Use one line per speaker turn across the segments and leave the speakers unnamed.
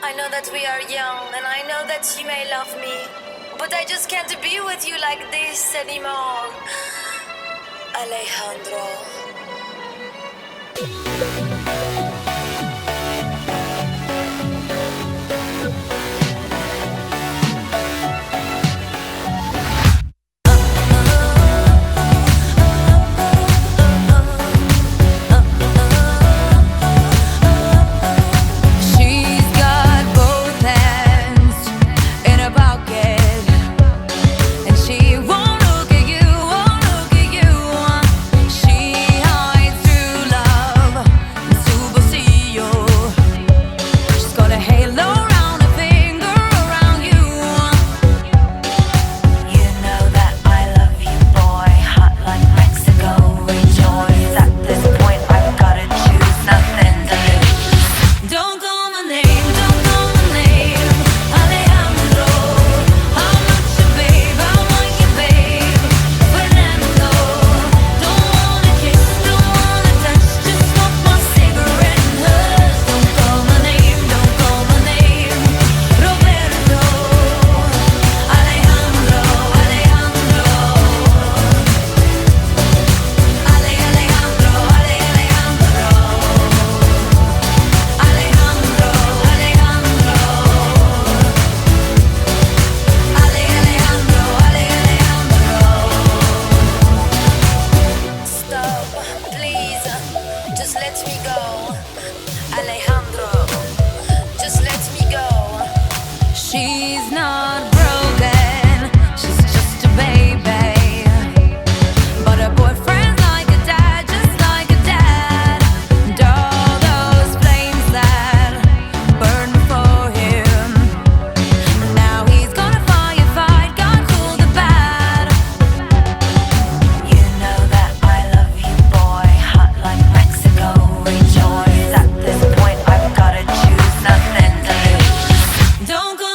I know that we are young, and I know that you may love me, but I just can't be with you like this anymore. Alejandro. She's not broken, she's just a baby. But her boyfriend's like a dad, just like a dad. And all those flames that burned before him, now he's gonna firefight, God cool the bad. You know that I love you, boy, hot like Mexico, rejoice. At this point I've gotta choose, nothing to lose. Don't go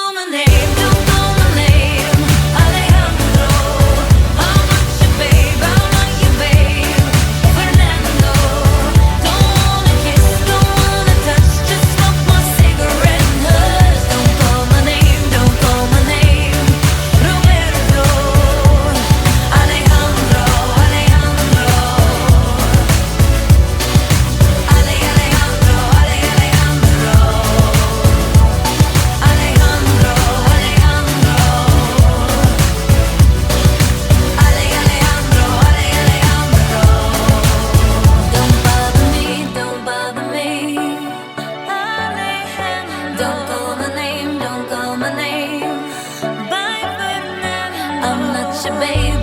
I'm not your baby.